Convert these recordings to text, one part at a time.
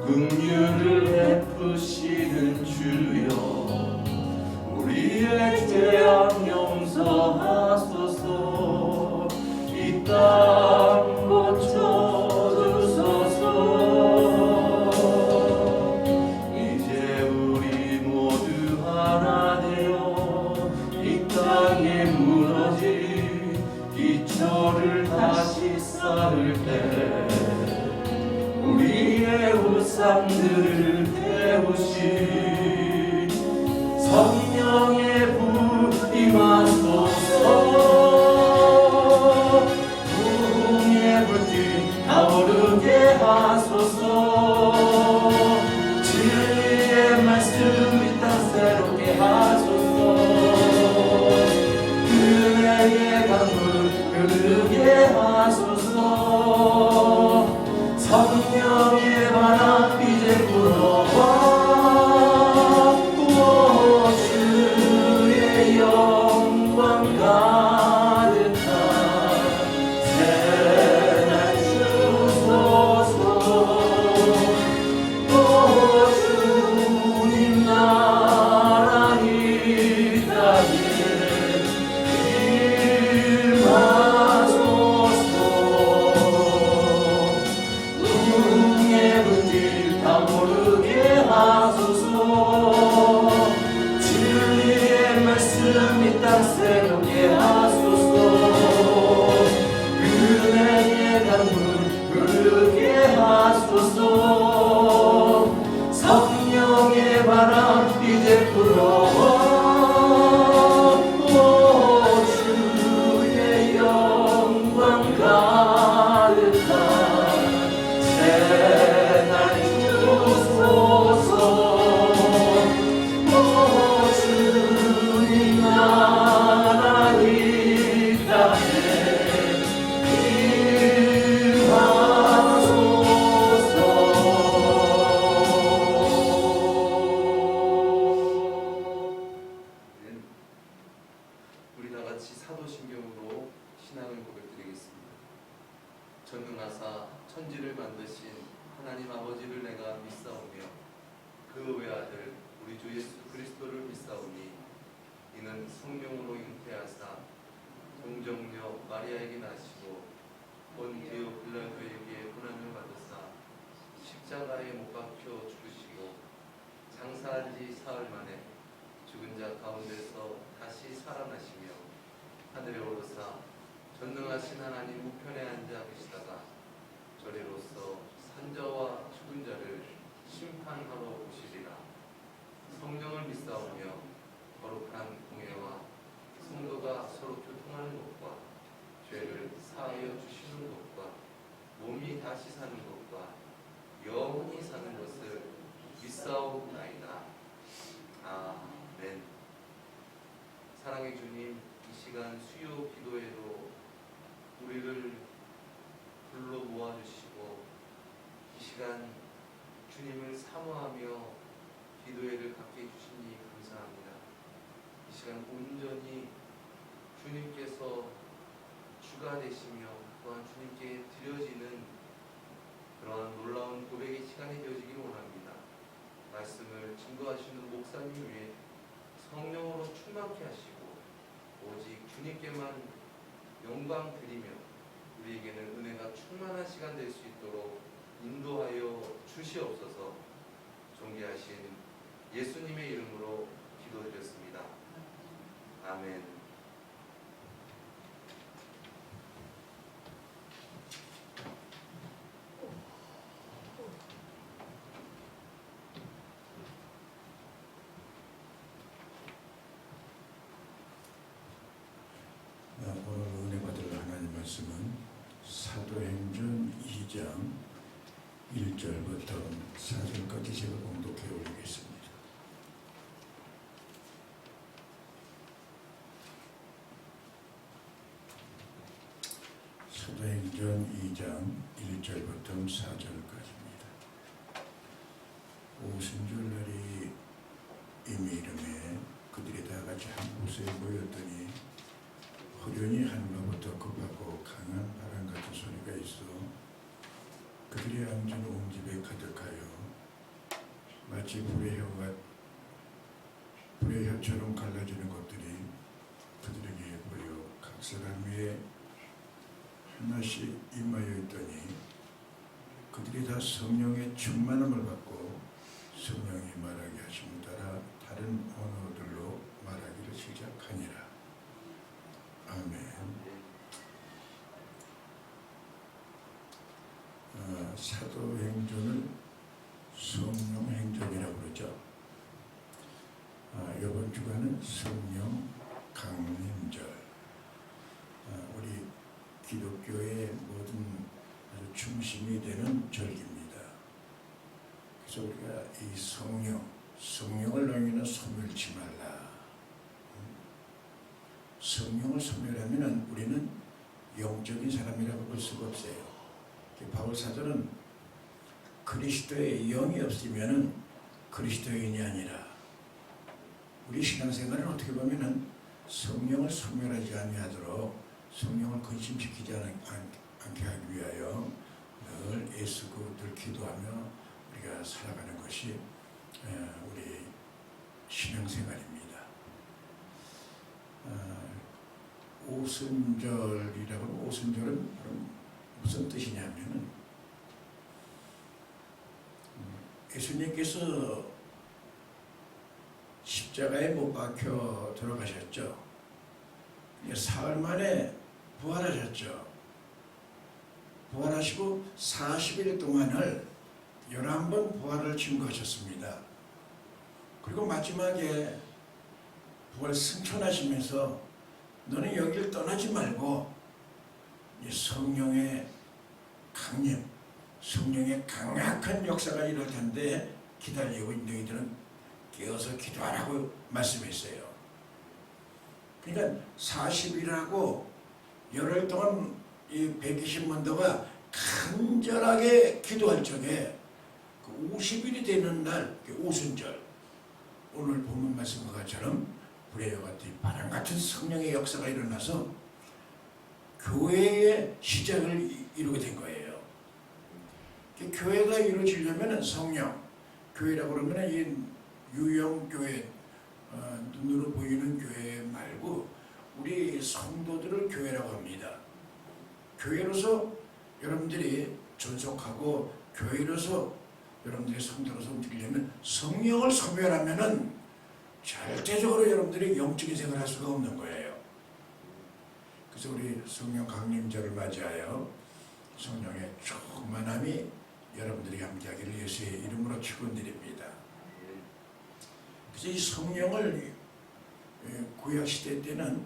긍휼을 베푸시는 주여 우리의 죄악 용서하소서 이 땅 고쳐주소서 이제 우리 모두 하나 되어 이 땅에 무너진 기초를 다시 쌓을 때 우리의 우상들을 태우시 성령의 불 임하소서 부흥의 불길 타오르게 하소서 진리의 말씀 이 땅 새롭게 하소서 은혜의 강물 흐르게 하소서 성령의 바람 이제 불어와 주의 영광 가득한 새날 주소서 주님 나라 이 땅에 임하소서 타오르게 하소서 진리의 말씀 이 땅 새롭게 하소서 은혜의 강물 흐르게 하소서 성령의 바람 이제 불어와 주의 영광 가득한 새날 주님 나라 이 땅에 임하소서 우리 다같이 사도신경으로 신앙을 고백드리겠습니다. 전능하사 천지를 만드신 하나님 아버지를 내가 믿사오며 그 외아들 우리 주 예수 그리스도를 믿사오니 이는 성령으로 잉태하사 동정녀 마리아에게 나시고 본디오 빌라도에게 고난을 받으사 십자가에 못 박혀 죽으시고 장사한 지 사흘 만에 죽은 자 가운데서 다시 살아나시며 하늘에 오르사 전능하신 하나님 우편에 앉아 계시다가 저리로서 산자와 죽은 자를 심판하러 오시리라. 성령을 믿사오며 거룩한 공예와 성도가 서로 교통하는 것과 죄를 사하여 주시는 것과 몸이 다시 사는 것과 영원히 사는 것을 믿사옵나이다. 아멘. 사랑의 주님, 이 시간 수요 기도회로 우리를 불러 모아주시고 이 시간 주님을 사모하며 기도회를 갖게 해주시니 감사합니다. 이 시간 온전히 주님께서 주가 되시며 또한 주님께 드려지는 그러한 놀라운 고백의 시간이 되어지길 원합니다. 말씀을 증거하시는 목사님 위에 성령으로 충만케 하시고 오직 주님께만 영광 드리며 우리에게는 은혜가 충만한 시간 될 수 있도록 인도하여 주시옵소서. 존귀하신 예수님의 이름으로 기도드렸습니다. 아멘. 오늘 은혜 받을 하나님 말씀은 사도행전 2장 1절부터 4절까지 제가 봉독해 올리겠습니다. 사도행전 2장 1절부터 4절까지입니다. 오순절날이 이미 이름에 그들이 다 같이 한 곳에 모였더니 호련히 하늘로부터 급하고 강한 바람 같은 소리가 있어 그들이 앉은 온 집에 가득하여 마치 불의 혀처럼 갈라지는 것들이 그들에게 보여 각 사람 위에 하나씩 임하여 있더니 그들이 다 성령의 충만함을 받고 성령이 말하게 하심을 따라 다른 언어들로 말하기를 시작하니라. 아멘. 사도행전을 성령행전이라고 그러죠. 이번 주간은 성령 강림절. 우리 기독교의 모든 아주 중심이 되는 절기입니다. 그래서 우리가 이 성령을 너희는 소멸치 말라. 성령을 소멸하면 우리는 영적인 사람이라고 볼 수가 없어요. 바울 사도는 그리스도의 영이 없으면 그리스도인이 아니라 우리 신앙생활은 어떻게 보면 성령을 소멸하지 아니하도록 성령을 근심시키지 않게 하기 위하여 늘 애쓰고 늘 기도하며 우리가 살아가는 것이 우리 신앙생활입니다. 오순절이라고 하면 오순절은 무슨 뜻이냐면은 예수님께서 십자가에 못 박혀 돌아가셨죠. 사흘 만에 부활하셨죠. 부활하시고 40일 동안을 11번 부활을 증거하셨습니다. 그리고 마지막에 부활 승천하시면서 너는 여기를 떠나지 말고 성령의 강림, 성령의 강력한 역사가 일어날 텐데 기다리고 너희들은 깨어서 기도하라고 말씀했어요. 그러니까 40일하고 열흘 동안 이 120만도가 간절하게 기도할 적에 그 50일이 되는 날, 오순절, 오늘 본문 말씀과 같처럼 불의 같은 바람 같은 성령의 역사가 일어나서 교회의 시작을 이루게 된 거예요. 교회가 이루어지려면 성령, 교회라고 그러면 이 유형교회, 눈으로 보이는 교회 말고 우리 성도들을 교회라고 합니다. 교회로서 여러분들이 존속하고 교회로서 여러분들이 성도로서 움직이려면 성령을 소멸하면은 절대적으로 여러분들이 영적인 생활을 할 수가 없는 거예요. 그래서 우리 성령 강림절을 맞이하여 성령의 충만함이 여러분들이 함께하기를 예수의 이름으로 축원드립니다. 그래서 이 성령을 구약시대 때는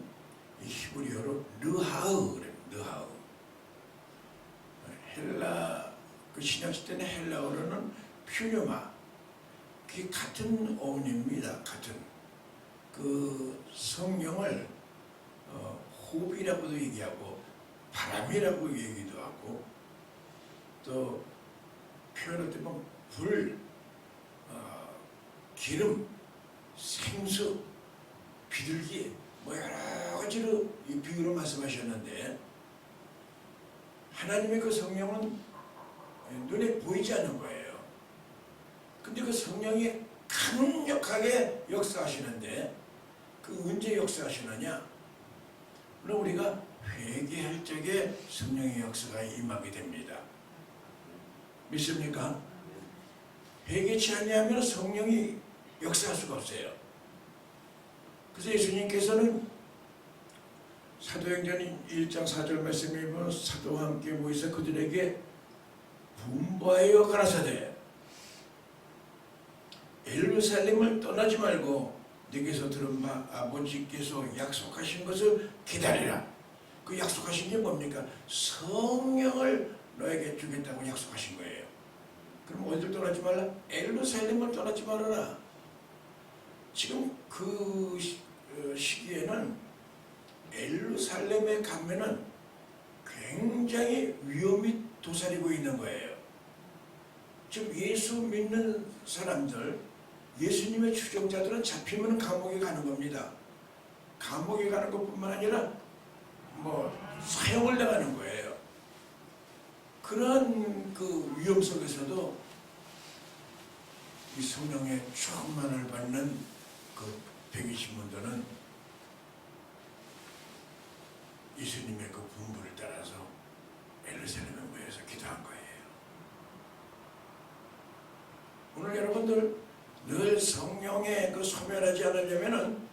히브리어로 르하으, 헬라, 그 신약시대는 헬라어로는 퓨뉴마, 그게 같은 어원입니다. 같은 그 성령을 호흡이라고도 얘기하고 바람이라고 얘기도 하고 또 표현할 때 보면 불, 기름, 생수, 비둘기 뭐 여러 가지로 이 비유로 말씀하셨는데 하나님의 그 성령은 눈에 보이지 않는 거예요. 근데 그 성령이 강력하게 역사하시는데 그 언제 역사하시느냐? 물론 우리가 회개할 적에 성령의 역사가 임하게 됩니다. 믿습니까? 회개치 아니하면 성령이 역사할 수가 없어요. 그래서 예수님께서는 사도행전 1장 4절 말씀에 보면 사도와 함께 모여서 그들에게 분부하여 가라사대 예루살렘을 떠나지 말고 네게서 들은 바 아버지께서 약속하신 것을 기다리라. 그 약속하신 게 뭡니까? 성령을 너에게 주겠다고 약속하신 거예요. 그럼 어디를 떠나지 말라? 예루살렘을 떠나지 말아라. 지금 그 시기에는 예루살렘에 가면은 굉장히 위험이 도사리고 있는 거예요. 지금 예수 믿는 사람들, 예수님의 추종자들은 잡히면 감옥에 가는 겁니다. 감옥에 가는 것뿐만 아니라 뭐 사형을 당하는 거예요. 그런 그 위험 속에서도 이 성령의 충만을 받는 그 120문도는 예수님의 그 분부를 따라서 예루살렘에 모여서 기도한 거예요. 오늘 여러분들 늘 성령에 그 소멸하지 않으려면은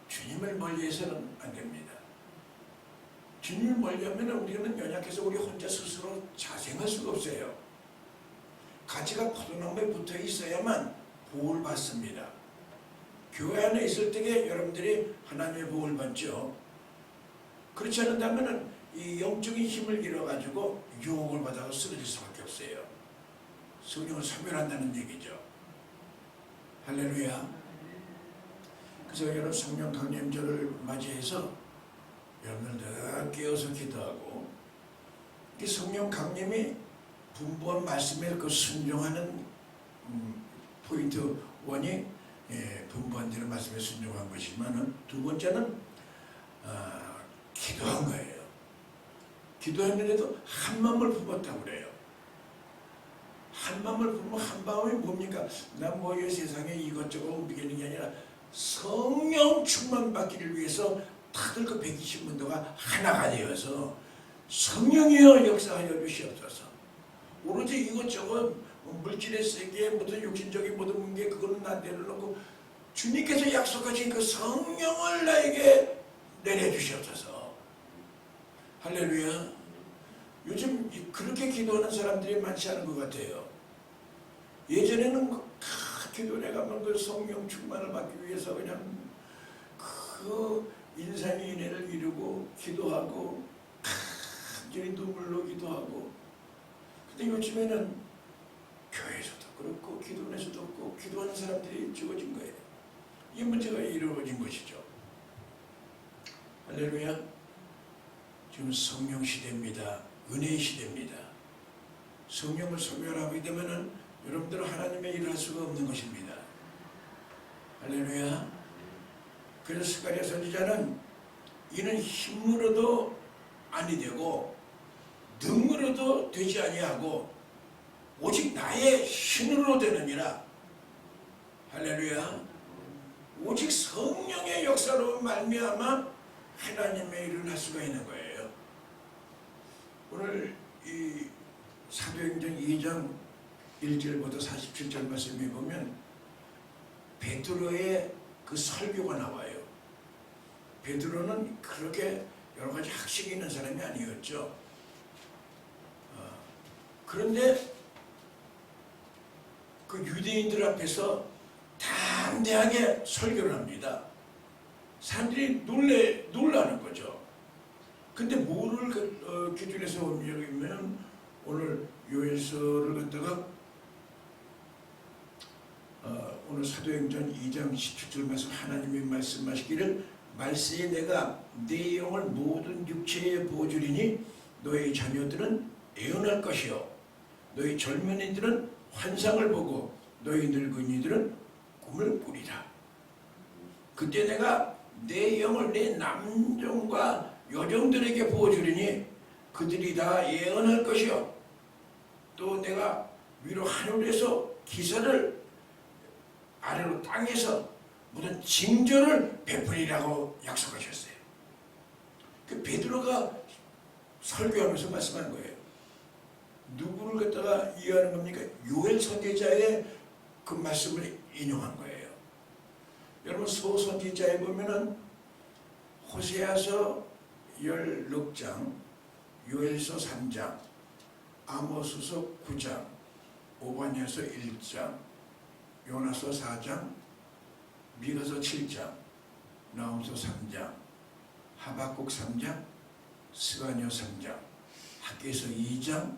주님을 멀리해서는 안 됩니다. 주님을 멀리하면은 우리는 연약해서 우리 혼자 스스로 자생할 수가 없어요. 가지가 포도나무에 붙어 있어야만 복을 받습니다. 교회 안에 있을 때에 여러분들이 하나님의 복을 받죠. 그렇지 않는다면은 이 영적인 힘을 잃어가지고 유혹을 받아서 쓰러질 수밖에 없어요. 성령을 소멸한다는 얘기죠. 할렐루야. 그래서 여러분 성령 강림절을 맞이해서 여러분들 늘 깨어서 기도하고, 이 성령 강림이 분부한 말씀에 그 순종하는 포인트 1이 분부한 대로 말씀에 순종한 것이지만, 두 번째는 기도한 거예요. 기도했는데도 한 마음을 품었다고 그래요. 한 마음을 품으면 한 마음이 뭡니까? 난 뭐 이 세상에 이것저것 움직이는 게 아니라 성령 충만 받기를 위해서 다들 그 120문도가 하나가 되어서 성령이여 역사하여 주시옵소서. 오로지 이것저것 물질의 세계, 모든 육신적인 모든 문제 그거는 난 내려놓고 주님께서 약속하신 그 성령을 나에게 내려주시옵소서. 할렐루야. 요즘 그렇게 기도하는 사람들이 많지 않은 것 같아요. 예전에는 기도에 가면 그 성령 충만을 받기 위해서 그냥 그 인상의 인해를 이루고 기도하고 간절히 눈물로 기도하고. 근데 요즘에는 교회에서도 그렇고 기도원에서도 없고 기도하는 사람들이 적어진 거예요. 이 문제가 이루어진 것이죠. 할렐루야. 지금 성령 시대입니다. 은혜의 시대입니다. 성령을 소멸하게 되면은 여러분들은 하나님의 일을 할 수가 없는 것입니다. 할렐루야. 그래서 스가랴 선지자는 이는 힘으로도 아니 되고 능으로도 되지 아니하고 오직 나의 신으로 되느니라. 할렐루야. 오직 성령의 역사로 말미암아 하나님의 일을 할 수가 있는 거예요. 오늘 이 사도행전 2장 1절부터 47절 말씀에 보면 베드로의 그 설교가 나와요. 베드로는 그렇게 여러 가지 학식이 있는 사람이 아니었죠. 그런데 그 유대인들 앞에서 담대하게 설교를 합니다. 사람들이 놀라는 거죠. 근데 뭐를 기준해서 보면 오늘 요엘서를 갖다가 오늘 사도행전 2장 17절 말씀, 하나님이 말씀하시기를 말세에 내가 네 영을 모든 육체에 부어주리니 너희 자녀들은 애언할 것이요 너희 젊은이들은 환상을 보고 너희 늙은이들은 꿈을 꾸리라. 그때 내가 내 영을 내 남종과 여종들에게 부어주리니 그들이 다 예언할 것이요 또 내가 위로 하늘에서 기사를 아래로 땅에서 모든 징조를 베풀이라고 약속하셨어요. 그 베드로가 설교하면서 말씀한 거예요. 누구를 갖다가 이해하는 겁니까? 요엘 선지자의 그 말씀을 인용한 거예요. 여러분 소선지자에 보면은 호세아서 16장, 요엘서 3장, 아모스서 9장, 오바냐서 1장, 요나서 4장, 미가서 7장, 나홈서 3장, 하박국 3장, 스가랴 3장, 학개서 2장,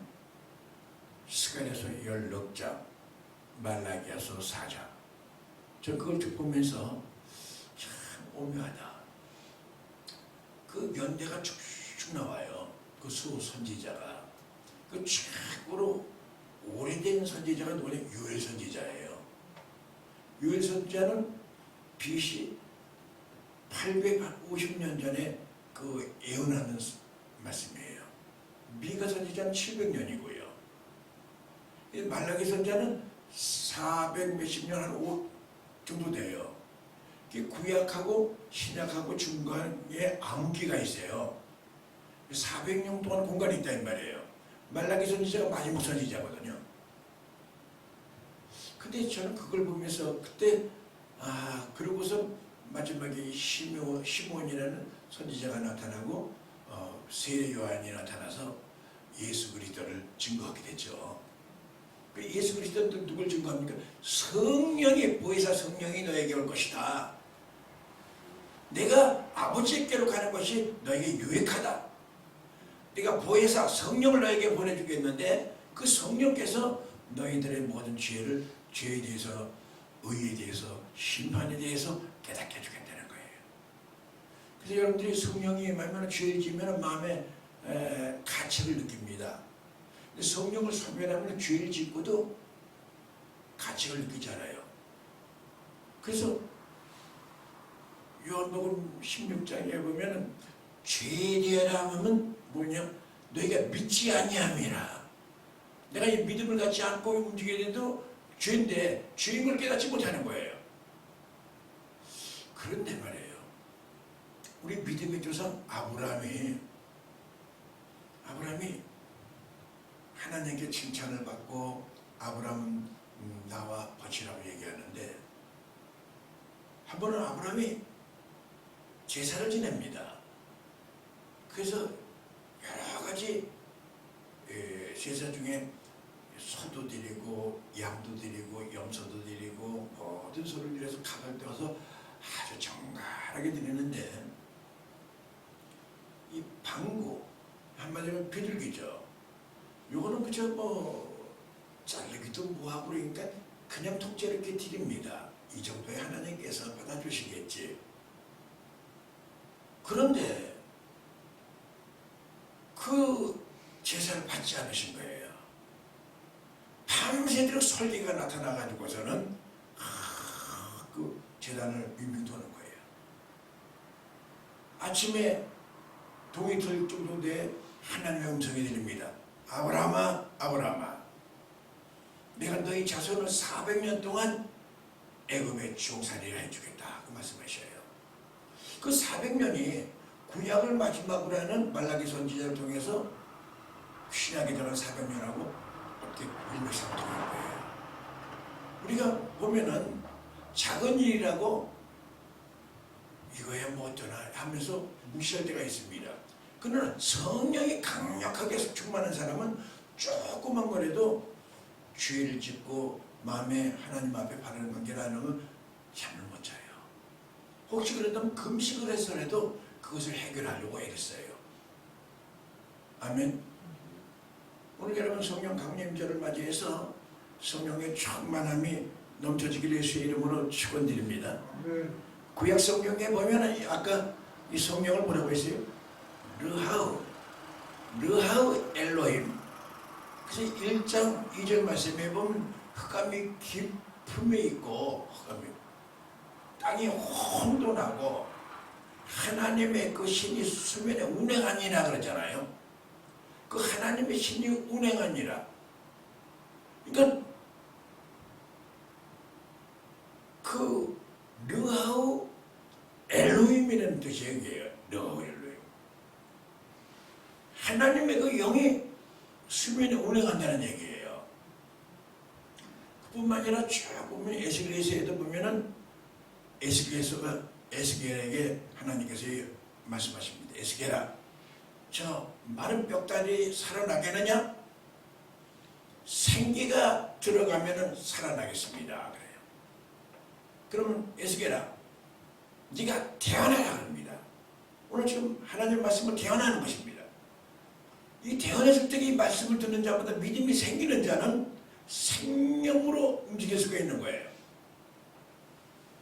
스가랴서 16장, 말라기야서 4장. 저 그걸 쭉 보면서 참 오묘하다. 그 연대가 쭉쭉 나와요. 그 수 선지자가. 그 최고로 오래된 선지자가 누구냐? 요엘 선지자예요. 요엘 선지자는 BC 850년 전에 그 예언하는 말씀이에요. 미가 선지자는 700년이고요. 말라기 선지자는 400 몇십 년, 한 5 정도 돼요. 구약하고 신약하고 중간에 암흑기가 있어요. 400년 동안 공간이 있다 이 말이에요. 말라기 선지자가 마지막 선지자거든요. 근데 저는 그걸 보면서 그때 그러고서 마지막에 시몬이라는 선지자가 나타나고 세례 요한이 나타나서 예수 그리스도를 증거하게 됐죠. 예수 그리스도는 누굴 증거합니까? 성령이, 보혜사 성령이 너에게 올 것이다. 내가 아버지께로 가는 것이 너에게 유익하다. 내가 보혜사 성령을 너에게 보내주겠는데 그 성령께서 너희들의 모든 죄에 대해서, 의에 대해서, 심판에 대해서 깨닫게 해주겠다는 거예요. 그래서 여러분들이 성령이 말면 죄를 지으면 마음에 가책을 느낍니다. 성령을 소멸하면 죄를 짓고도 가책을 느끼잖아요. 그래서 요한복음 16장에 보면은 죄에 대하라 하면 뭐냐? 너희가 믿지 아니함이라. 내가 이 믿음을 갖지 않고 움직이는데도 죄인데 죄인 걸 깨닫지 못하는 거예요. 그런데 말이에요. 우리 믿음의 조상 아브라함이 하나님께 칭찬을 받고 아브라함 나와 버치라고 얘기하는데 한 번은 아브라함이 제사를 지냅니다. 그래서 여러 가지 제사 중에 소도 드리고 양도 드리고 염소도 드리고 모든 소를 드려서 값을 떼어서 아주 정갈하게 드리는데 이 방구 한마디로 비둘기죠. 요거는 그저 자르기도 뭐하고 그러니까 그냥 통째로 이렇게 드립니다. 이 정도에 하나님께서 받아주시겠지. 그런데 그 제사를 받지 않으신 거예요. 밤새도록 설계가 나타나가지고서는 그 제단을 빙빙 도는 거예요. 아침에 동이 들 정도 돼 하나님의 음성이 들립니다. 아브라함아, 아브라함아, 내가 너희 자손을 400년 동안 애굽의 종살이를 해주겠다. 그 말씀하셔요. 그 400년이 구약을 마지막으로 하는 말라기 선지자를 통해서 신약에 들어간 400년하고 어떻게 일맥상통한 거예요. 우리가 보면은 작은 일이라고 이거야 뭐 어쩌나 하면서 무시할 때가 있습니다. 그러나 성령이 강력하게 충만한 사람은 조그만 거라도 죄를 짓고 마음에 하나님 앞에 바르는 관계를 안 하면 잠을 못 자요. 혹시 그러다면 금식을 해서라도 그것을 해결하려고 애쓰어요. 아멘. 오늘 여러분 성령 강림절을 맞이해서 성령의 충만함이 넘쳐지기를 예수의 이름으로 축원드립니다. 구약 성경에 보면 아까 이 성령을 뭐라고 했어요? 르하우 엘로힘. 그래서 1장 2절 말씀에 보면 흑암이 깊음에 있고 땅이 혼돈하고 하나님의 그 신이 수면에 운행하니라 그러잖아요. 그 하나님의 신이 운행하니라. 그러니까 그 르하우 엘로힘이라는 뜻이 여기에요. 르하우 엘로힘. 하나님의 그 영이 수면에 운행한다는 얘기예요. 그뿐만 아니라 쭉 보면 에스겔에서도 보면은 에스겔에게 하나님께서 말씀하십니다. 에스겔아, 저 마른 뼈다리 살아나겠느냐? 생기가 들어가면은 살아나겠습니다. 그래요. 그러면 에스겔아, 네가 태어나라 합니다. 오늘 지금 하나님 말씀을 태어나는 것입니다. 이 태어났을 때 이 말씀을 듣는 자보다 믿음이 생기는 자는 생명으로 움직일 수가 있는 거예요.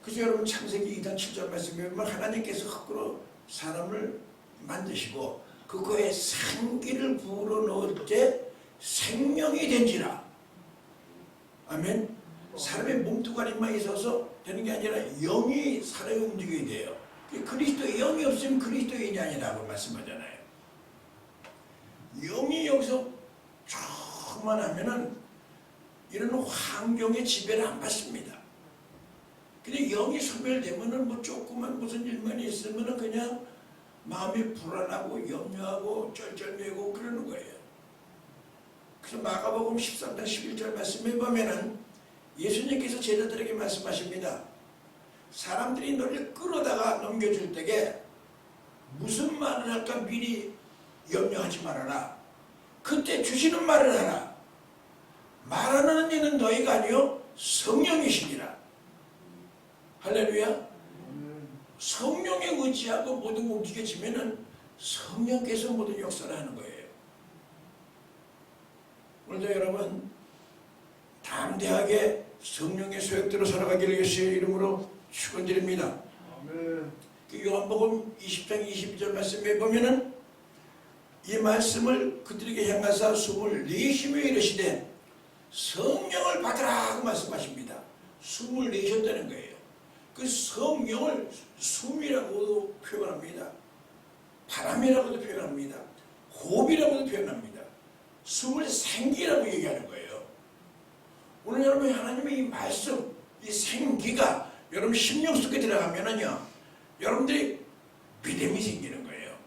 그래서 여러분 창세기 2장 7절 말씀에 보면 하나님께서 흙으로 사람을 만드시고 그거에 생기를 불어넣을 때 생명이 된지라. 아멘. 사람의 몸뚱아리만 있어서 되는 게 아니라 영이 사람이 움직여야 돼요. 그리스도의 영이 없으면 그리스도인이 아니라고 말씀하잖아요. 영이 여기서 충만하면은 이런 환경의 지배를 안 받습니다. 근데 영이 소멸되면은 뭐 조그만 무슨 일만 있으면은 그냥 마음이 불안하고 염려하고 쩔쩔매고 그러는 거예요. 그래서 마가복음 13장 11절 말씀에 보면은 예수님께서 제자들에게 말씀하십니다. 사람들이 너를 끌어다가 넘겨줄 때에 무슨 말을 할까 미리 염려하지 말아라. 그때 주시는 말을 하라. 말하는 이는 너희가 아니요 성령이시니라. 할렐루야. 성령에 의지하고 모든 움직여지면은 성령께서 모든 역사를 하는 거예요. 오늘도 여러분 담대하게 성령의 소욕대로 살아가기를 예수의 이름으로 축원드립니다. 요한복음 20장 22절 말씀에 보면은 이 말씀을 그들에게 향하사 숨을 내쉬며 이르시되 성령을 받으라 고 말씀하십니다. 숨을 내셨다는 거예요. 그 성령을 숨이라고도 표현합니다. 바람이라고도 표현합니다. 호흡이라고도 표현합니다. 숨을 생기라고 얘기하는 거예요. 오늘 여러분 하나님의 이 말씀, 이 생기가 여러분 심령 속에 들어가면은요, 여러분들이 믿음이 생기는 거예요.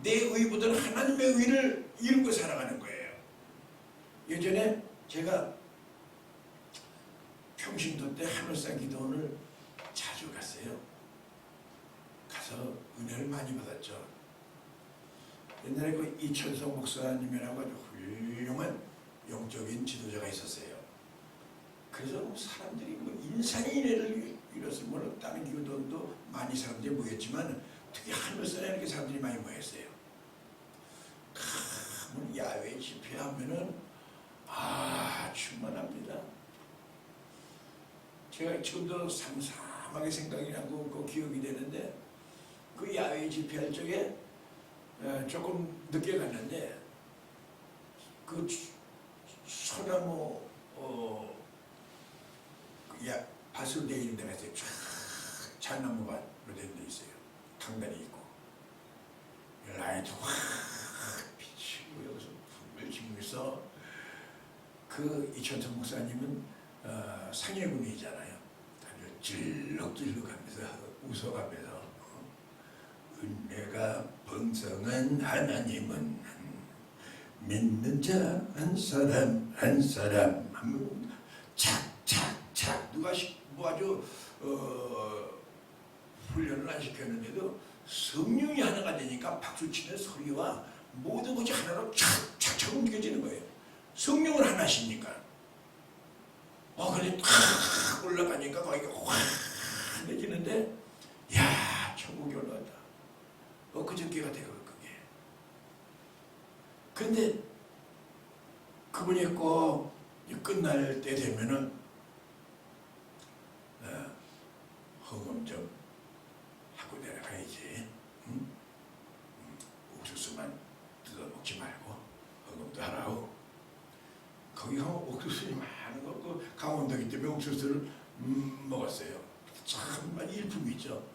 내 의보다는 하나님의 의를 이루고 살아가는 거예요. 예전에 제가 평신도 때 하늘산 기도원을 자주 갔어요. 가서 은혜를 많이 받았죠. 옛날에 그 이천성 목사님이라고 아주 훌륭한 영적인 지도자가 있었어요. 그래서 사람들이 뭐 인산인해를 이뤘으면 다른 기도원도 많이 사람들이 모였지만 특히 하늘산에 이렇게 사람들이 많이 모였어요. 가면 야외 집회하면은 충만합니다. 제가 지금도 삼삼하게 생각이 나고 그 기억이 되는데 그 야외 집회할 적에 조금 늦게 갔는데 그 소나무 밭으로 되어 있는 데가 있어요. 쫙 잣나무밭으로 된 데 있어요. 강단이 있고 라이트 확 비치고 여기서 불을 지면서 그 이천성 목사님은 상해군이잖아요. 아주 질럭질럭하면서 웃어가면서 은혜가 번성한 하나님은 믿는 자 한 사람 하면 착착착 누가 뭐 아주 훈련을 안 시켰는데도 성령이 하나가 되니까 박수치는 소리와 모든 것이 하나로 착착착 움직여지는 거예요. 성령을 하나시니까. 근데 탁 올라가니까 거기가 환해지는데 야 천국이 올라왔다. 그저께 같아요 그게. 그런데 그분이 꼭 끝날 때 되면은 헌금 좀 하고 내려가야지. 응? 옥수수만 뜯어먹지 말고 헌금도 하라고. 거기 가면 옥수수이 많은 거, 그 강원도기 때문에 옥수수를 먹었어요. 정말 일품이죠.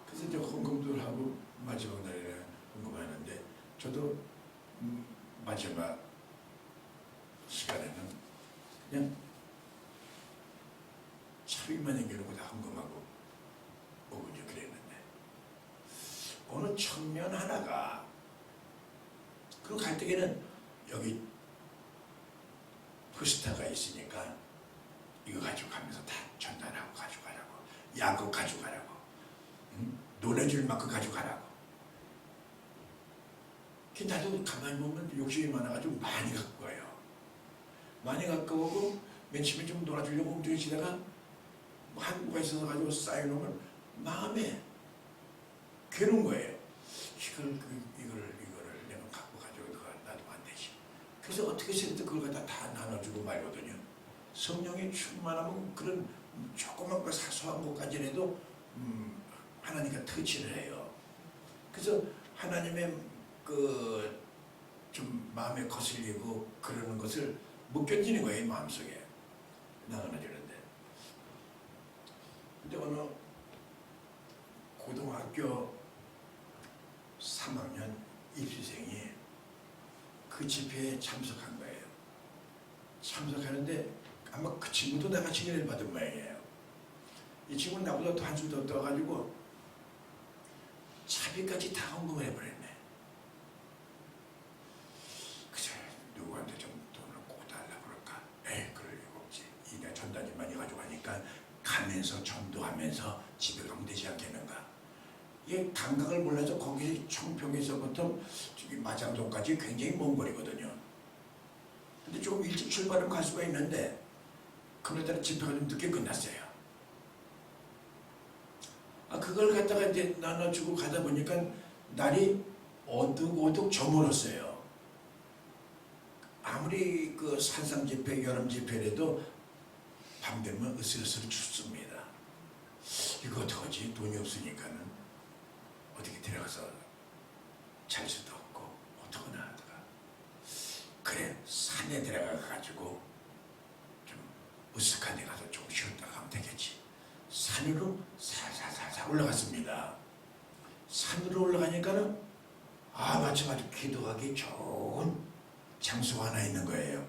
그래서 이제 헌금도 하고 마지막 날에 헌금하는데 저도 마지막 시간에는 그냥 차비만 남겨놓고 다 헌금하고 오고 이제 그랬는데 어느 청년 하나가 그 갈등에는 여기 포스터가 있으니까 이거 가지고 가면서 다 전달하고 가져가라고, 야구 가져가라고, 논해줄 만큼 가져가라고. 나도 가만히 보면 욕심이 많아가지고 많이 갖고 가요. 많이 갖고 오고 맨 처음에 좀 놀아주려고 움직이시다가 한국가 있어서 가지고 쌓여놓으면 마음에 괴로운 거예요. 이거를 내가 갖고 가지고 놔두면 안 되지. 그래서 어떻게 해서든 그걸 갖다 다 나눠주고 말거든요. 성령이 충만하면 그런 조그만 거 사소한 것까지라도 하나님과 터치를 해요. 그래서 하나님의 그 좀 마음에 거슬리고 그러는 것을 못 견디는 거예요. 마음속에 나눠주는데. 근데 어느 고등학교 3학년 입시생이 그 집회에 참석한 거예요. 참석하는데 아마 그 친구도 내가 징계를 받은 모양이에요. 이 친구는 나보다 더 한숨 더 떠가지고 차비까지 다 헌금을 해버렸네. 그래, 누구한테 좀 돈을 꼭 달라 그럴까? 에이, 그럴 리가 없지. 이게 전단지 많이 가져가니까 가면서 전도하면서 집에 가면 되지 않겠는가? 이게 감각을 몰라서 거기 청평에서부터 저기 마장동까지 굉장히 먼 거리거든요. 근데 조금 일찍 출발하면 갈 수가 있는데 그날따라 집회가 좀 늦게 끝났어요. 그걸 갖다가 이제 나눠주고 가다 보니까 날이 어둑어둑 저물었어요. 아무리 그 산상 집회, 여름 집회라도 밤 되면 으슬으슬 춥습니다. 이거 어떡하지? 돈이 없으니까는 어떻게 들어가서 잘 수도 없고 어떡하나 하다가 그래, 산에 들어가가지고 좀 으슥한 데 가서 좀 쉬었다 가면 되겠지. 산으로 살살살살 올라갔습니다. 산으로 올라가니까는 마침 아주 기도하기 좋은 장소가 하나 있는 거예요.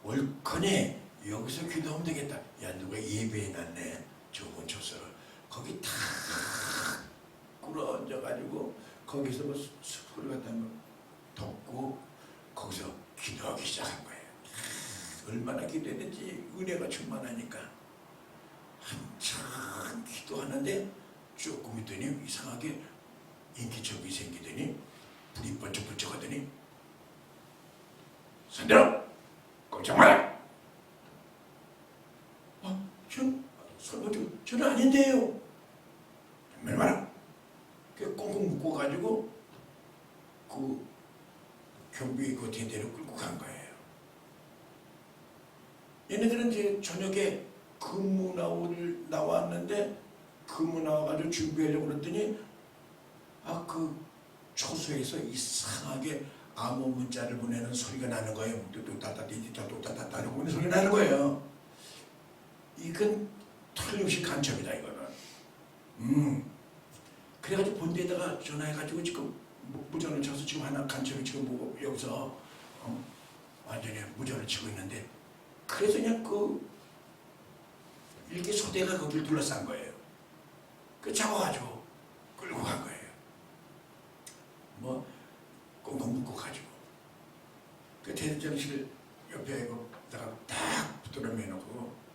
올커니 여기서 기도하면 되겠다. 야, 누가 예배해놨네. 좋은 초소를. 거기 탁 꿇어앉아가지고 거기서 뭐 숯불을 갖다 덮고 거기서 기도하기 시작한 거예요. 얼마나 기도했는지 은혜가 충만하니까 한참 기도하는데 조금 있더니 이상하게 인기척이 생기더니 불이 번쩍번쩍 하더니 손들어! 꼼짝 마라! 저는 아닌데요. 정말 마라. 꽁꽁 묶어가지고 그 경비 그 대대로 끌고 간 거예요. 얘네들은 이제 저녁에 근무 나왔는데 근무 나와가지고 준비하려고 그랬더니 그 초소에서 이상하게 암호 문자를 보내는 소리가 나는 거예요. 또따따띠띠따또따따따 보내는 소리가 나는 거예요. 이건 틀림없이 간첩이다 이거는. 그래가지고 본대에다가 전화해가지고 지금 무전을 쳐서 지금 하나 간첩이 지금 보고 여기서 완전히 무전을 치고 있는데 그래서 그냥 이렇게 소대가 거기를 둘러싼 거예요. 그 잡아가지고 끌고 간 거예요. 뭐 꽁꽁 묶고 가지고 그 대대장실 옆에 거다가 딱 붙들어 매놓고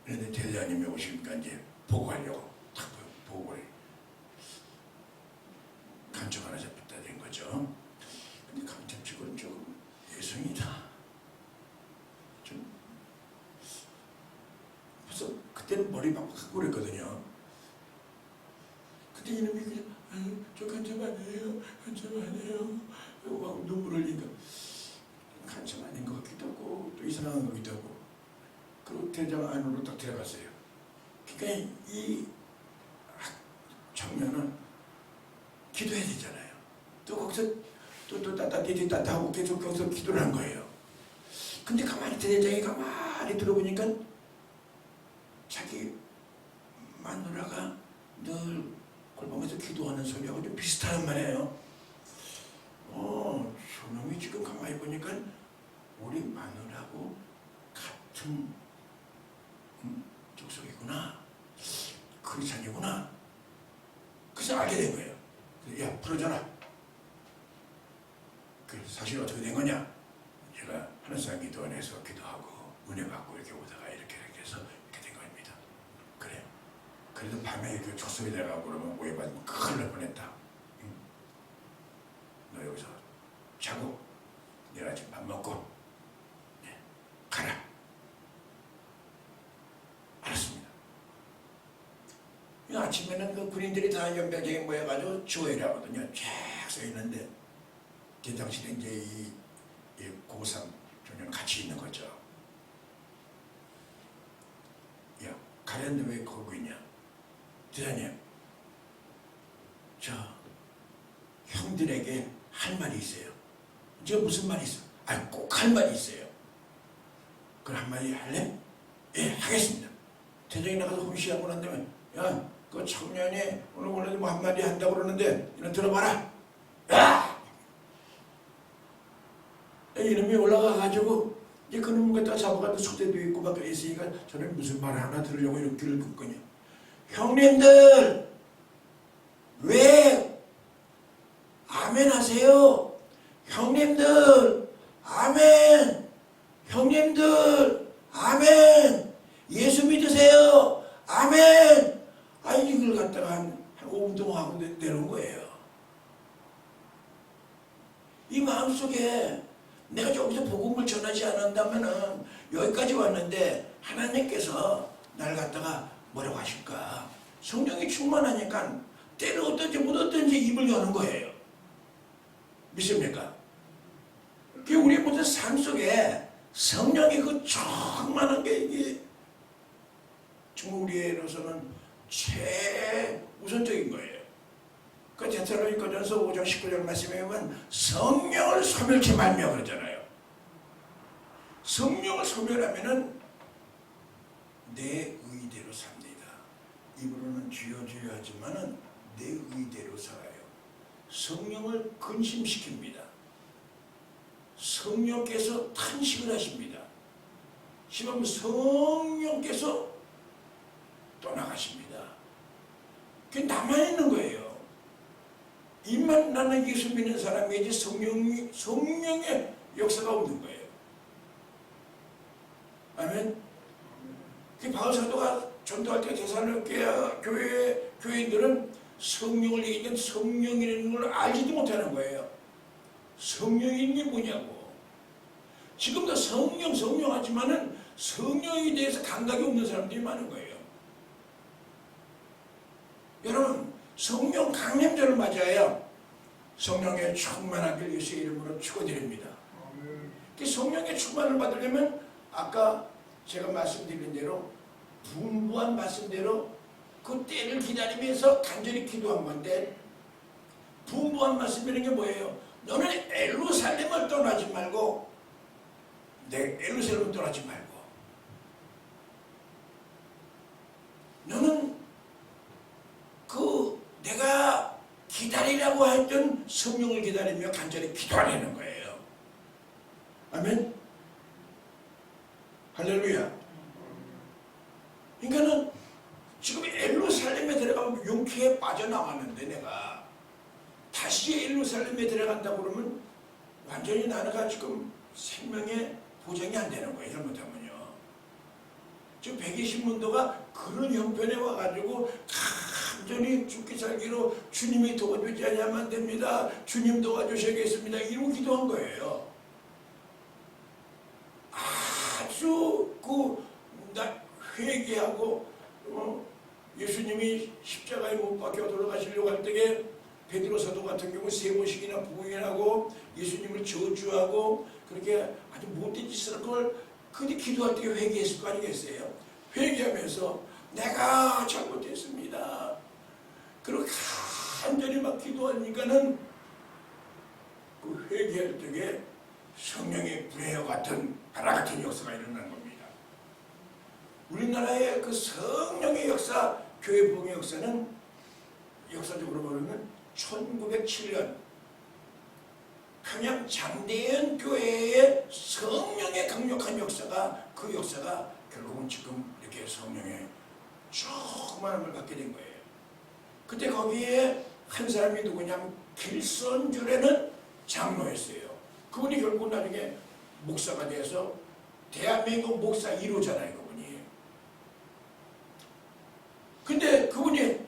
그런데 대대장님이 오시니까 이제 보고하려고 딱 보고를 간첩 하나 잡혔다 된 거죠. 근데 간첩 직원은 조금 예성이다. 좀 그래서 그때는 머리 막 하고 그랬거든요. 그때 이놈이 그냥 저 간첩 아니에요. 간첩 아니에요. 막 눈물 흘리니까 간첩 아닌 것 같기도 하고 또 이상한 것 같기도 하고 그리고 대장 안으로 딱 들어갔어요. 그러니까 이 청년은 기도해야 되잖아요. 또 거기서 또 따따띠띠 따따 하고 계속 거기서 기도를 한 거예요. 근데 가만히 대장이 가만히 들어보니까 자기 마누라가 늘 골방에서 기도하는 소리하고 좀 비슷한 말이에요. 저놈이 지금 가만히 보니까 우리 마누라하고 같은 족속이구나. 크리스찬이구나. 그래서 알게 된 거예요. 야, 풀어줘라. 그 사실 어떻게 된 거냐? 제가 하늘산 기도원에서 기도하고 은혜 받고 이렇게 오다가 이렇게 해서 이렇게 된 겁니다. 그래. 그래도 밤에 그 족속에 내려가고 그러면 오해받으면 큰일 날 뻔했다. 너 여기서 자고 내일 아침 밥 먹고 가라. 알았습니다. 아침에는 그 군인들이 다 연병장에 모여가지고 주어이라 하거든요. 쫙 써있는데 대장실에 이제 이 고3 청년 같이 있는 거죠. 야, 가렸는데 왜 거기 있냐? 대장님, 저 형들에게 할 말이 있어요. 저 무슨 말이 있어? 꼭 할 말이 있어요. 그럼 한마디 할래? 예, 하겠습니다. 대장이 나가서 훈시하고 난 다음에 야, 그 청년이 오늘 뭐 한마디 한다고 그러는데 이런 들어봐라. 야! 이놈이 올라가가지고 이제 그놈 갖다 잡아가지고 소대도 있고 막 있으니까 저는 무슨 말 하나 들으려고 이렇게 귀를 긋거든요. 형님들 왜 아멘 하세요? 형님들 아멘. 형님들 아멘. 예수 믿으세요. 아멘. 아니 이걸 갖다가 한 5분 동안 하고 내려온 거예요. 이 마음속에 내가 여기서 복음을 전하지 않는다면은 여기까지 왔는데 하나님께서 나를 갖다가 뭐라고 하실까? 성령이 충만하니까 때를 어떤지 못 어떤지 입을 여는 거예요. 믿습니까? 그 우리 모든 삶 속에 성령의 그 충만한 게 이게 정말 우리로서는 최우선적인 거예요. 그 데살로니가전서 5장 19절 말씀에 보면 성령을 소멸치 말며 그러잖아요. 성령을 소멸하면은 내 의대로 삽니다. 입으로는 주여 주여 하지만은 내 의대로 살아요. 성령을 근심시킵니다. 성령께서 탄식을 하십니다. 지금 성령께서 떠나가십니다. 그게 나만 있는 거예요. 입만 나는 예수 믿는 사람이지 성령의 역사가 없는 거예요. 아멘. 그 바울 사도가 전도할 때 데살로니가 교회인들은 성령을 얘기하면 성령이라는 걸 알지도 못하는 거예요. 성령인 게 뭐냐고. 지금도 성령 하지만은 성령에 대해서 감각이 없는 사람들이 많은 거예요. 여러분 성령 강림절을 맞아요. 성령의 충만하길 예수의 이름으로 축원드립니다. 그 성령의 충만을 받으려면 아까 제가 말씀드린 대로 분부한 말씀대로 그 때를 기다리면서 간절히 기도한 건데, 분부한 말씀이라는 게 뭐예요? 너는 예루살렘을 떠나지 말고, 내 예루살렘을 떠나지 말고, 너는 그 내가 기다리라고 했던 성령을 기다리며 간절히 기도하라는 거예요. 아멘. 할렐루야. 그러니까는 지금 예루살렘에 들어가면 용케에 빠져나왔는데 내가 다시 예루살렘에 들어간다 그러면 완전히 나는 지금 생명의 보장이 안 되는 거예요. 잘못하면요. 지금 120문도가 그런 형편에 와가지고 완전히 죽기 살기로 주님이 도와주지 않으면 안 됩니다. 주님 도와주셔야겠습니다. 이러고 기도한 거예요. 아주 회개하고 예수님이 십자가에 못 박혀 돌아가시려고 할 때에 베드로 사도 같은 경우 3번씩이나 부인하고 예수님을 저주하고 그렇게 아주 못된 짓을 한 걸 그때 기도할 때 회개했을 거 아니겠어요? 회개하면서 내가 잘못했습니다. 그리고 간절히 막 기도하니까는 그 회개할 때에 성령의 불의 같은 바라 같은 역사가 일어난 겁니다. 우리나라의 그 성령의 역사, 교회 부흥의 역사는 역사적으로 보면 1907년 평양 장대현 교회의 성령의 강력한 역사가, 그 역사가 결국은 지금 이렇게 성령의 충만함을 갖게 된 거예요. 그때 거기에 한 사람이 누구냐면 길선주라는 장로였어요. 그분이 결국 나중에 목사가 돼서 대한민국 목사 1호잖아요. 그분이. 근데 그분이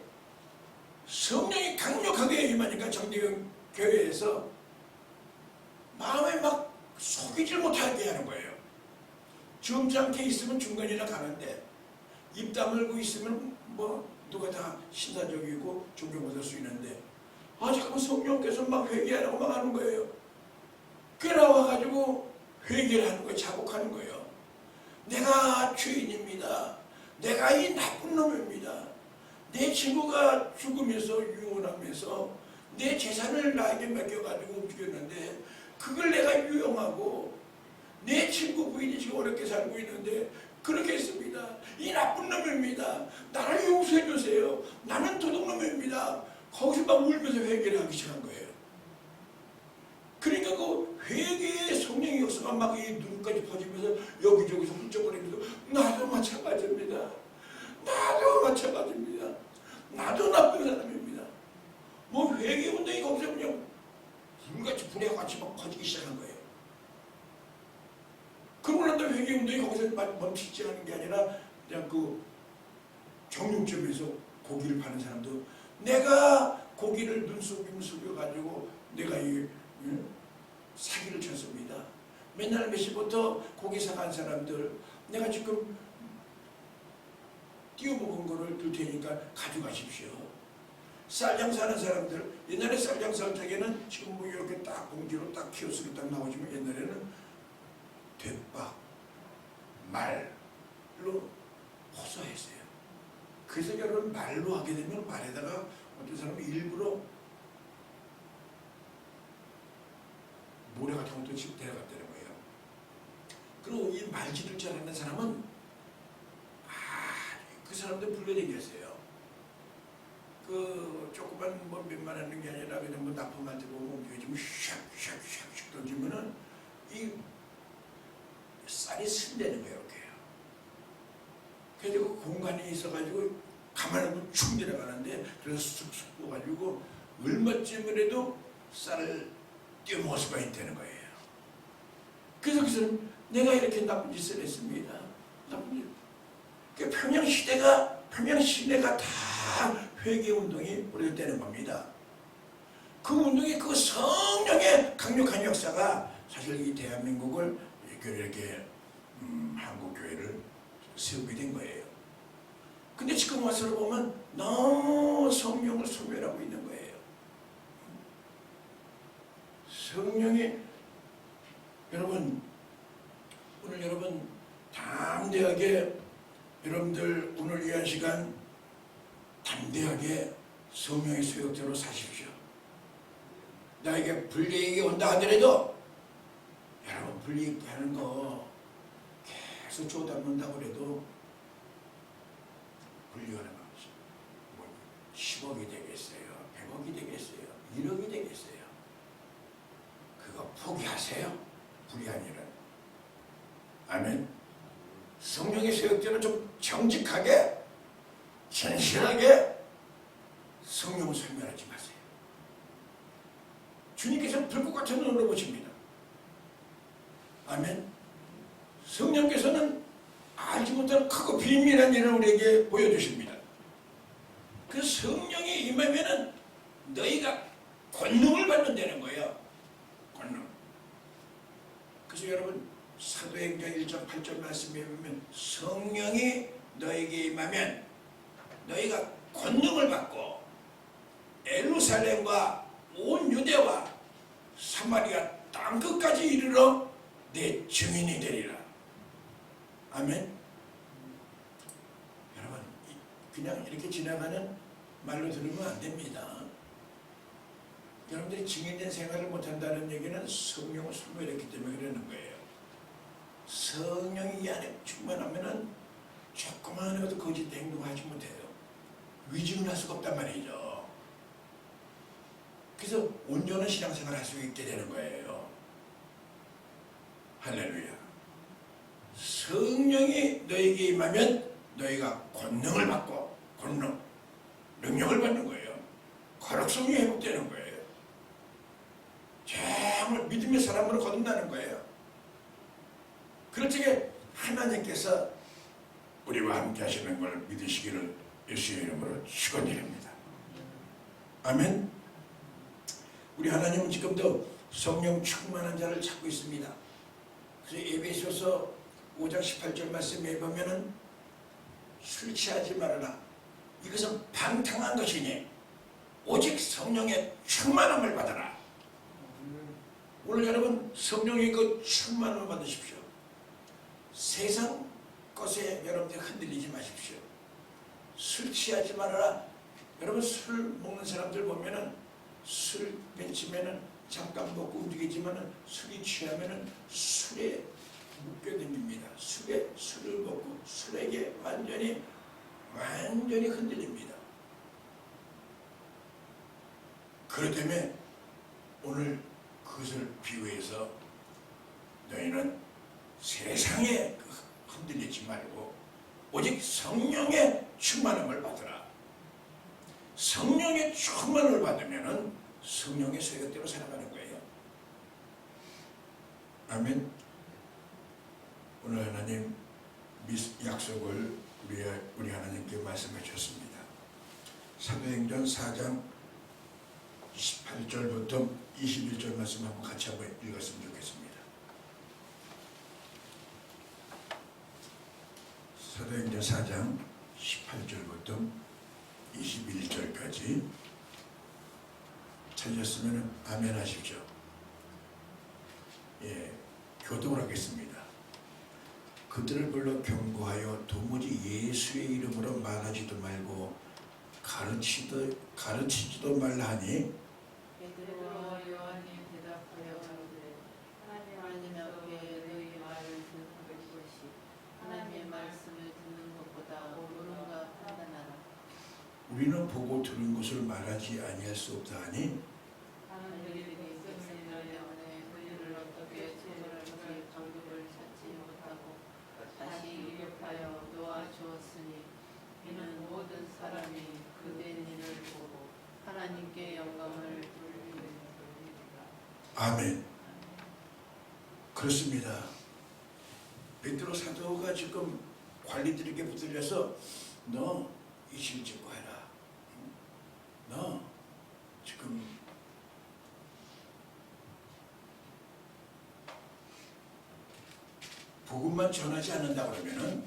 성령이 강력하게 임하니까 장대현 교회에서 마음에 막 속이질 못하게 하는 거예요. 점잖게 있으면 중간이나 가는데 입 다물고 있으면 뭐 누가 다 신사적이고 존경받을 수 있는데 자꾸 성령께서 막 회개하라고 막 하는 거예요. 그 나와가지고 회개를 하는 거예요. 자복하는 거예요. 내가 죄인입니다. 내가 이 나쁜 놈입니다. 내 친구가 죽으면서 유언하면서 내 재산을 나에게 맡겨가지고 움직였는데 그걸 내가 유용하고 내 친구 부인이 지금 어렵게 살고 있는데 그렇게 했습니다. 이 나쁜 놈입니다. 나를 용서해 주세요. 나는 도둑놈입니다. 거기서 막 울면서 회개를 하기 시작한 거예요. 그러니까 그 회개의 성령의 역사 막 이 눈까지 퍼지면서 여기저기서 훌쩍거리면서 나도 마찬가지입니다. 나도 마찬가지입니다. 나도 나쁜 사람입니다. 뭐 회개운동이 거기서 그냥 불같이 불에 같이 막 퍼지기 시작한 거예요. 그러고 난 다음에 회개운동이 거기서 멈추지 않은 게 아니라 그냥 그 정육점에서 고기를 파는 사람도 내가 고기를 눈속임 속여가지고 내가 이 사기를 쳤습니다. 맨날 몇 시부터 고기 사간 사람들 내가 지금 띄워먹은 거를 줄 테니까 가져가십시오. 쌀 장사하는 사람들 옛날에 쌀 장사할 적에는 지금 뭐 이렇게 딱 봉지로 딱 키오스로 딱 나오지만 옛날에는 대박 말로 호소했어요. 그래서 여러분 말로 하게 되면 말에다가 어떤 사람은 일부러 모래 같은 것도 지금 데려갔다는 거예요. 그리고 이 말짓을 잘하는 사람은 그 사람들 불러다녔어요. 그 조그만 뭐 몇만 하는 게 아니라 그냥 뭐 납품할 때 보면 옮겨지면 샥샥샥 던지면은 이 쌀이 쓴다는 거예요. 이렇게. 그래서 그 공간이 있어가지고 가만히 보면 축 내려가는데 그래서 쑥쑥 뽑아가지고 얼마쯤을 해도 쌀을 떼어먹을 수가 있다는 거예요. 그래서 그 사람 내가 이렇게 나쁜 짓을 했습니다. 나쁜 짓. 그 평양 시내가 다 회개운동이 우려되는 겁니다. 그 운동이 그 성령의 강력한 역사가 사실 이 대한민국을 이렇게 한국교회를 세우게 된 거예요. 근데 지금 와서 보면 너무 성령을 소멸하고 있는 거예요. 성령이 여러분 오늘 여러분 담대하게 여러분들 오늘 위한 시간 담대하게 성령의 소욕대로 사십시오. 나에게 불이익이 온다 하더라도 여러분 불이익 하는 거 계속 쪼담는다고 그래도 불리하는 거지. 뭐 10억이 되겠어요? 100억이 되겠어요? 1억이 되겠어요? 그거 포기하세요. 불의한 일은. 아멘. 성령의 소욕대로 좀 정직하게 진실하게 성령을 소멸하지 마세요. 주님께서는 불꽃 같은 눈으로 보십니다. 아멘. 성령께서는 알지 못하는 크고 비밀한 일을 우리에게 보여주십니다. 그 성령이 임하면은 너희가 권능을 받는다는 거예요. 권능. 그래서 여러분 사도행전 1장 8절 말씀에 보면 성령이 너에게 임하면 너희가 권능을 받고 예루살렘과 온 유대와 사마리아 땅끝까지 이르러 내 증인이 되리라. 아멘. 여러분 그냥 이렇게 지나가는 말로 들으면 안 됩니다. 여러분들이 증인된 생활을 못한다는 얘기는 성령을 소멸했기 때문에 그러는 거예요. 성령이 이 안에 충만하면은 조그마한 것도 거짓 행동하지 못해요. 위증을 할 수가 없단 말이죠. 그래서 온전한 신앙생활을 할 수 있게 되는 거예요. 할렐루야. 성령이 너에게 임하면 너희가 권능을 받고 권능, 능력을 받는 거예요. 거룩성이 회복되는 거예요. 정말 믿음의 사람으로 거듭나는 거예요. 그럴 적에 하나님께서 우리와 함께 하시는 걸 믿으시기를 예수의 이름으로 축원드립니다. 아멘. 우리 하나님은 지금도 성령 충만한 자를 찾고 있습니다. 그래서 에베소서 5장 18절 말씀에 보면은 술 취하지 말아라. 이것은 방탕한 것이니 오직 성령의 충만함을 받아라. 오늘 여러분 성령의 그 충만함을 받으십시오. 세상 것에 여러분들 흔들리지 마십시오. 술 취하지 말아라. 여러분 술 먹는 사람들 보면은 술 맺히면은 잠깐 먹고 움직이지만은 술이 취하면은 술에 묶여듭니다. 술을 먹고 술에게 완전히 흔들립니다. 그렇기 때문에 오늘 그것을 비유해서 너희는 세상에 흔들리지 말고 오직 성령의 충만함을 받으라. 성령의 충만을 받으면은 성령의 소욕대로 살아가는 거예요. 아멘. 오늘 하나님 약속을 우리 하나님께 말씀해 주셨습니다. 사도행전 4장 18절부터 21절 말씀 한번 같이 한번 읽었으면 좋겠습니다. 사도행전 4장 18절부터 21절까지 찾으셨으면 아멘 하십시오. 예, 교독을 하겠습니다. 그들을 불러 경고하여 도무지 예수의 이름으로 말하지도 말고 가르치지도 말라 하니 베드로와 요한이 대답하여 가로되 하나님 앞에 너희 말을 듣는 것이 하나님의 말씀을 듣는 것보다 옳은가 판단하라. 우리는 보고 들은 것을 말하지 아니할 수 없다 하니 하나님들이 생명을 때문에 그들을 어떻게 처벌할지 방법을 찾지 못하고 다시 위협하여 놓아주었으니 이는 모든 사람이 그된 일을 보고 하나님께 영광을 돌리리라. 아멘. 그렇습니다. 베드로 사도가 지금 관리들에게 붙들려서 너 이실 짓고 해라. 너 지금 복음만 전하지 않는다 그러면은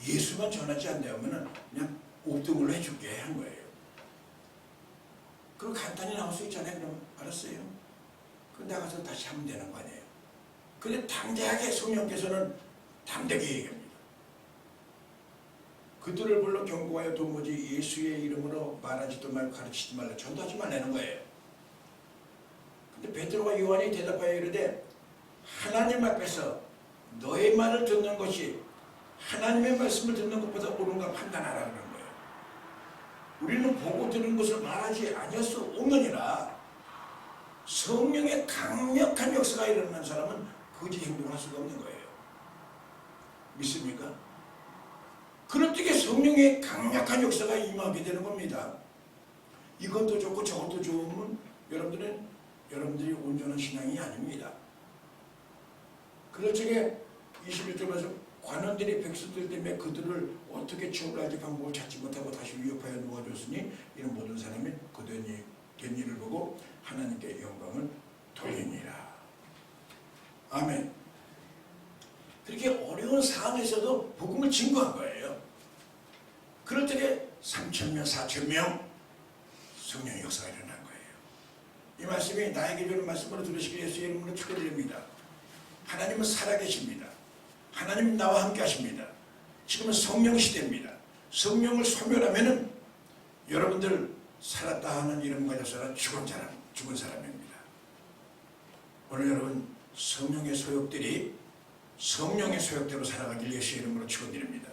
예수만 전하지 않는다면은 그냥 옥등으로 해줄게 한 거예요. 그럼 간단히 나올 수 있잖아요. 그럼 알았어요. 그 나가서 다시 하면 되는 거 아니에요. 근데 당대하게 성령께서는 담대하게 얘기합니다. 그들을 불러 경고하여 도무지 예수의 이름으로 말하지도 말고 가르치지 말라. 전도하지 말라는 거예요. 근데 베드로와 요한이 대답하여 이르되 하나님 앞에서 너의 말을 듣는 것이 하나님의 말씀을 듣는 것보다 옳은가 판단하라 그런 거예요. 우리는 보고 들은 것을 말하지 아니할 수 없느니라. 성령의 강력한 역사가 일어난 사람은 거짓 행동할 수가 없는 거예요. 믿습니까? 그럴 때에 성령의 강력한 역사가 임하게 되는 겁니다. 이것도 좋고 저것도 좋으면 여러분들이 온전한 신앙이 아닙니다. 그럴 적에 21절에서 관원들이 백성들 때문에 그들을 어떻게 처벌할지 방법을 찾지 못하고 다시 위협하여 놓아줬으니 이런 모든 사람이 그된 일을 보고 하나님께 영광을 돌리니라. 아멘. 그렇게 어려운 상황에서도 복음을 증거한 거예요. 그럴 때에 3,000명, 4,000명 성령의 역사가 일어난 거예요. 이 말씀이 나에게 주는 말씀으로 들으시길 예수의 이름으로 축원드립니다. 하나님은 살아계십니다. 하나님 나와 함께 하십니다. 지금은 성령 시대입니다. 성령을 소멸하면은 여러분들 살았다 하는 이름 가져서는 죽은 사람입니다. 오늘 여러분 성령의 소욕대로 살아가길 예수의 이름으로 축원드립니다.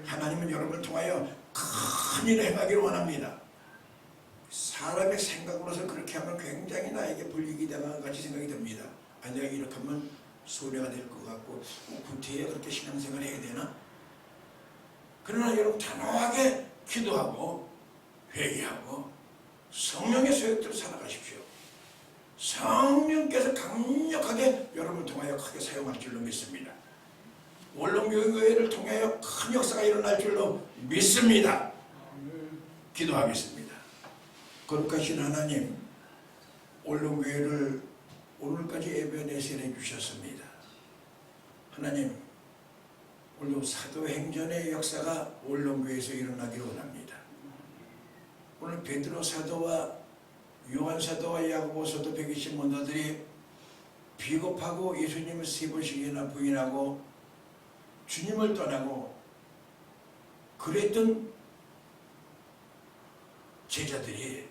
하나님은 여러분을 통하여 큰 일을 행하기를 원합니다. 사람의 생각으로서 그렇게 하면 굉장히 나에게 불이익이 당한 같이 생각이 듭니다. 아, 내가 이렇게 하면 소리가 될 것 같고 구태에 그렇게 신앙생활을 해야 되나? 그러나 여러분 단호하게 기도하고 회개하고 성령의 소욕대로 살아가십시오. 성령께서 강력하게 여러분을 통하여 크게 사용할 줄로 믿습니다. 원룸교회를 통하여 큰 역사가 일어날 줄로 믿습니다. 기도하겠습니다. 거룩하신 하나님, 원룸교회를 오늘까지 예배 내세해 주셨습니다. 하나님, 오늘 사도행전의 역사가 원룸교회에서 일어나기를 원합니다. 오늘 베드로 사도와 요한 사도와 야고보 사도 120門徒들이 비겁하고 예수님을 3번씩이나 부인하고 주님을 떠나고 그랬던 제자들이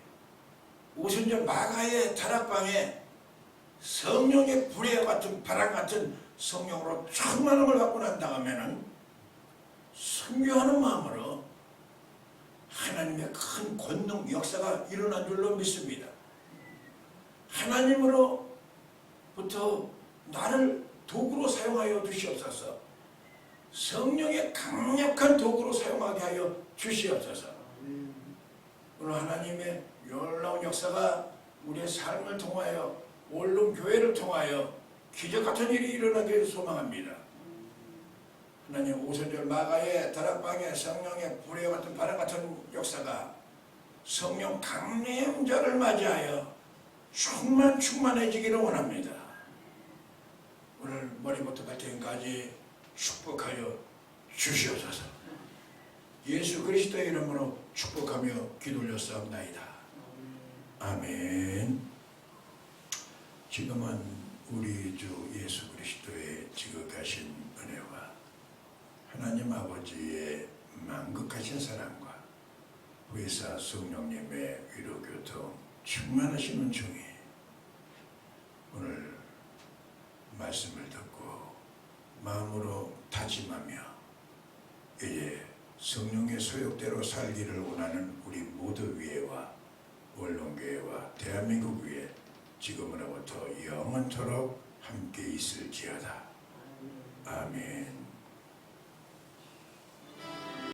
오순절 마가의 다락방에 성령의 불의 같은 바람 같은 성령으로 충만함을 받고 난 다음에는 순교하는 마음으로 하나님의 큰 권능 역사가 일어난 줄로 믿습니다. 하나님으로부터 나를 도구로 사용하여 주시옵소서. 성령의 강력한 도구로 사용하게 하여 주시옵소서. 오늘 하나님의 놀라운 역사가 우리의 삶을 통하여 원룸 교회를 통하여 기적 같은 일이 일어나기를 소망합니다. 하나님, 오순절 마가의 다락방에 성령의 불의 같은 바람 같은 역사가 성령 강림절을 맞이하여 충만해지기를 원합니다. 오늘 머리부터 발끝까지 축복하여 주시옵소서. 예수 그리스도의 이름으로 축복하며 기도 올렸사옵나이다. 아멘. 지금은 우리 주 예수 그리스도의 지극하신 은혜와 하나님 아버지의 만극하신 사랑과 의사 성령님의 위로교통 충만하신 은총이 오늘 말씀을 듣고 마음으로 다짐하며 이제 성령의 소욕대로 살기를 원하는 우리 모두 위에와 원룸교회와 대한민국 위에 지금으로부터 영원토록 함께 있을지어다. 아멘.